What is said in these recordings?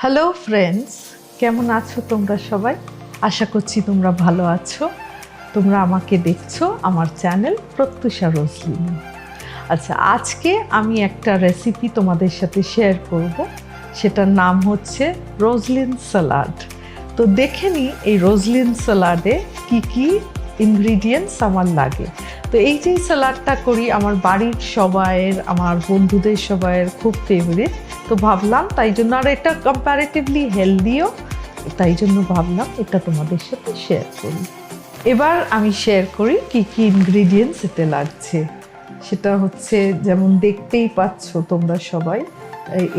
Hello friends, কেমন আছো তোমরা সবাই? আশা করছি তোমরা ভালো আছো। তোমরা আমাকে দেখছো আমার চ্যানেল প্রত্যুষা রোজলিন। আচ্ছা, আজকে আমি একটা রেসিপি তোমাদের সাথে শেয়ার করব। সেটার নাম হচ্ছে রোজলিন স্যালাড। তো দেখে নিই এই রোজলিন স্যালাডে কি কি ইনগ্রিডিয়েন্টস আমার লাগে। তো এই যে স্যালাডটা করি আমার বাড়ির সবাইয়ের, আমার বন্ধুদের সবাইয়ের খুব ফেভারিট। তো ভাবলাম তাই জন্য, আর এটা কম্প্যারেটিভলি হেলদিও, তাই জন্য ভাবলাম এটা তোমাদের সাথে শেয়ার করি। এবার আমি শেয়ার করি কি কি ইনগ্রিডিয়েন্টস এতে লাগছে। সেটা হচ্ছে, যেমন দেখতেই পাচ্ছ তোমরা সবাই,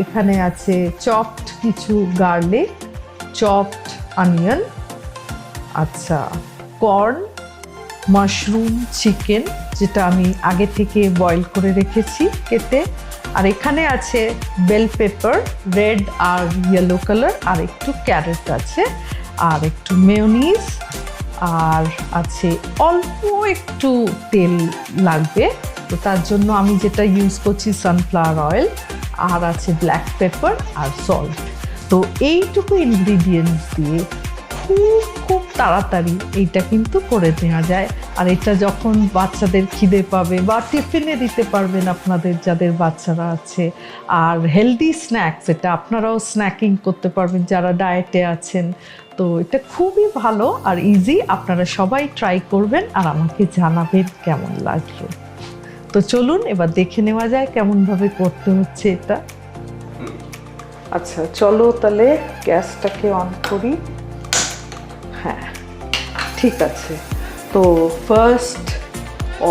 এখানে আছে চপড কিছু গার্লিক, চপড অনিয়ন, আচ্ছা কর্ন, মাশরুম, চিকেন যেটা আমি আগে থেকে বয়েল করে রেখেছি কেটে, আর এখানে আছে বেল পেপার রেড আর ইয়েলো কালার, আর একটু ক্যারেট আছে, আর একটু মেয়োনিজ, আর আছে অল্প একটু তেল লাগবে। তো তার জন্য আমি যেটা ইউজ করছি সানফ্লাওয়ার অয়েল, আর আছে ব্ল্যাক পেপার আর সল্ট। তো এইটুকু ইনগ্রিডিয়েন্টস দিয়ে খুব তাড়াতাড়ি এইটা কিন্তু করে নেওয়া যায়। আর এটা যখন বাচ্চাদের খিদে পাবে বা টিফিনে দিতে পারবেন আপনাদের যাদের বাচ্চারা আছে, আর হেলদি স্ন্যাক্স, এটা আপনারাও স্ন্যাকিং করতে পারবেন যারা ডায়েটে আছেন। তো এটা খুবই ভালো আর ইজি, আপনারা সবাই ট্রাই করবেন আর আমাকে জানাবেন কেমন লাগলো। তো চলুন এবার দেখে নেওয়া যায় কেমনভাবে করতে হচ্ছে এটা। আচ্ছা চলো তাহলে গ্যাসটাকে অন করি। হ্যাঁ ঠিক আছে, তো ফার্স্ট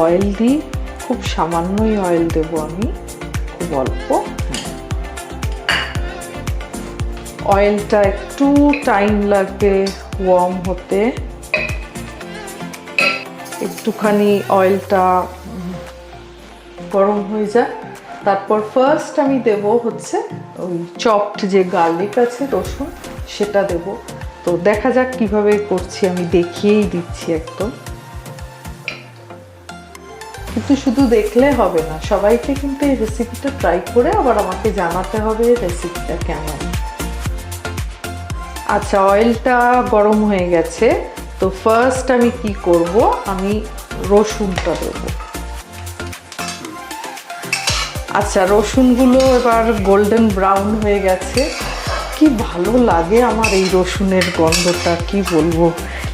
অয়েল দিই, খুব সামান্যই অয়েল দেব আমি, খুব অল্প। অয়েলটা একটু টাইম লাগবে ওয়ার্ম হতে, একটুখানি অয়েলটা গরম হয়ে যায়। তারপর ফার্স্ট আমি দেব হচ্ছে ওই চপড যে গার্লিক আছে, রসুন, সেটা দেব। তো দেখা যাক কিভাবে করছি, আমি দেখিয়েই দিচ্ছি একদম। কিন্তু শুধু দেখলে হবে না, সবাইকে কিন্তু এই রেসিপিটা ট্রাই করে আবার আমাকে জানাতে হবে রেসিপিটা কেমন। আচ্ছা, অয়েলটা গরম হয়ে গেছে। তো ফার্স্ট আমি কি করব, আমি রসুনটা দেব। আচ্ছা, রসুনগুলো এবার গোল্ডেন ব্রাউন হয়ে গেছে। কি ভালো লাগে আমার এই রসুনের গন্ধটা, কি বলবো।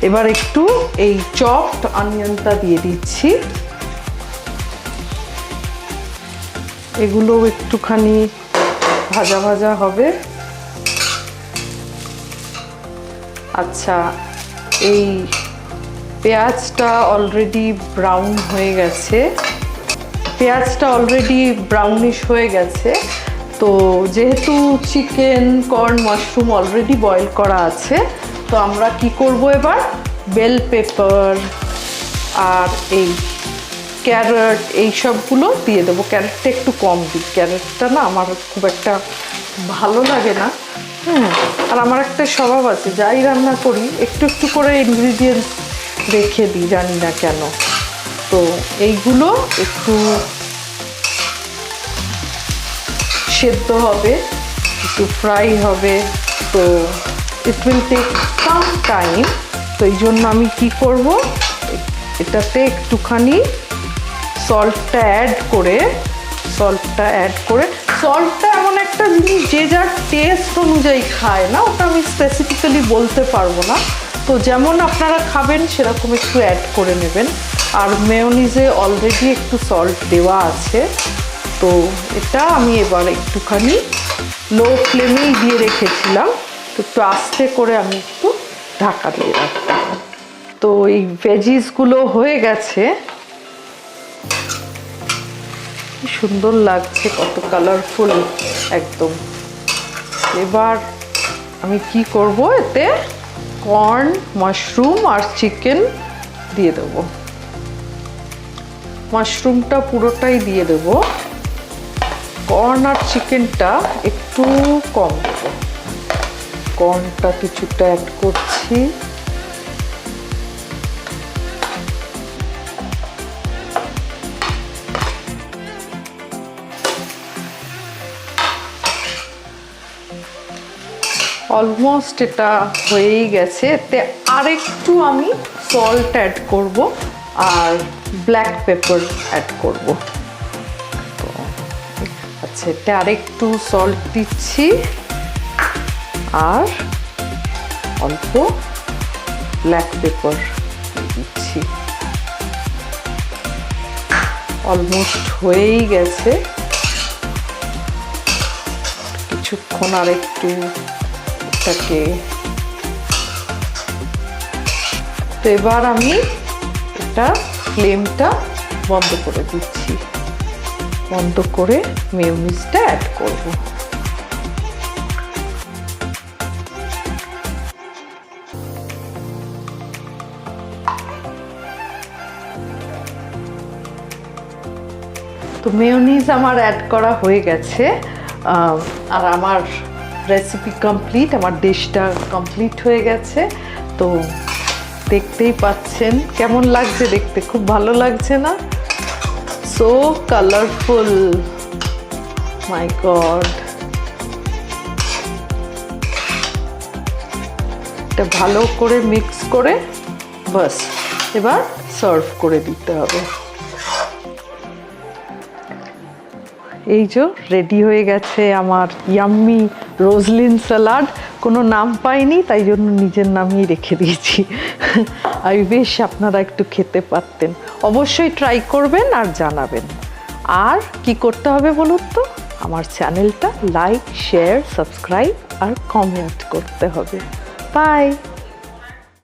এবার একটু এই চপড অনিয়নটা দিয়ে দিচ্ছি। এগুলো একটুখানি ভাজা ভাজা হবে। আচ্ছা, এই পেঁয়াজটা অলরেডি ব্রাউন হয়ে গেছে, পেঁয়াজটা অলরেডি ব্রাউনিশ হয়ে গেছে। তো যেহেতু chicken, corn, mushroom already boil করা আছে, তো আমরা কি করব এবার, বেল পেপার আর এই ক্যারট, এই সবগুলো দিয়ে দেবো। ক্যারটটা একটু কম দিই, ক্যারটটা না আমার খুব একটা ভালো লাগে না। আর আমার একটা স্বভাব আছে, যাই রান্না করি একটু একটু করে ইনগ্রিডিয়েন্টস রেখে দিই, জানি না কেন। তো এইগুলো একটু সেদ্ধ হবে, একটু ফ্রাই হবে, তো it will take some time. তো এই জন্য আমি কি করব, এটাতে একটুখানি সল্টটা অ্যাড করে, সল্টটা এমন একটা জিনিস যে যার টেস্ট অনুযায়ী খায় না, ওটা আমি স্পেসিফিক্যালি বলতে পারবো না। তো যেমন আপনারা খাবেন সেরকম একটু অ্যাড করে নেবেন। আর মেয়োনিজে অলরেডি একটু সল্ট দেওয়া আছে। তো এটা আমি এবার একটুখানি লো ফ্লেমেই দিয়ে রেখেছিলাম, তো একটু আস্তে করে আমি একটু ঢাকা দিয়ে রাখবো। তো এই ভেজিসগুলো হয়ে গেছে, কি সুন্দর লাগছে, কত কালারফুল একদম। এবার আমি কি করব, এতে কর্ন, মাশরুম আর চিকেন দিয়ে দেব। মাশরুমটা পুরোটাই দিয়ে দেব, কর্ন আর চিকেনটা একটু কম দেব। কর্নটা কিছুটা অ্যাড করছি। অলমোস্ট এটা হয়েই গেছে। এতে আরেকটু আমি সল্ট অ্যাড করব আর ব্ল্যাক পেপার অ্যাড করব। তো আচ্ছা, এতে আরেকটু সল্ট দিচ্ছি আর অল্প ব্ল্যাক পেপার দিচ্ছি। অলমোস্ট হয়েই গেছে, কিছুক্ষণ আর একটু এটাকে। তো এবার আমি এটা ফ্লেমটা বন্ধ করে দিচ্ছি, বন্ধ করে মেয়োনিজটা অ্যাড করব। তো মেয়োনিজ আমার অ্যাড করা হয়ে গেছে আর আমার রেসিপি কমপ্লিট, আমার ডিশটা কমপ্লিট হয়ে গেছে। তো দেখতেই পাচ্ছেন কেমন লাগছে দেখতে, খুব ভালো লাগছে না? সো কালারফুল, মাই গড। এটা ভালো করে মিক্স করে বাস এবার সার্ভ করে দিতে হবে। এই যে রেডি হয়ে গেছে আমার ইয়াম্মি রোজলিন স্যালাড। কোনো নাম পাইনি, তাই জন্য নিজের নামই রেখে দিয়েছি। আই উইশ আপনারা একটু খেতে পারতেন। অবশ্যই ট্রাই করবেন আর জানাবেন। আর কি করতে হবে বলুন তো? আমার চ্যানেলটা লাইক, শেয়ার, সাবস্ক্রাইব আর কমেন্ট করতে হবে। বাই।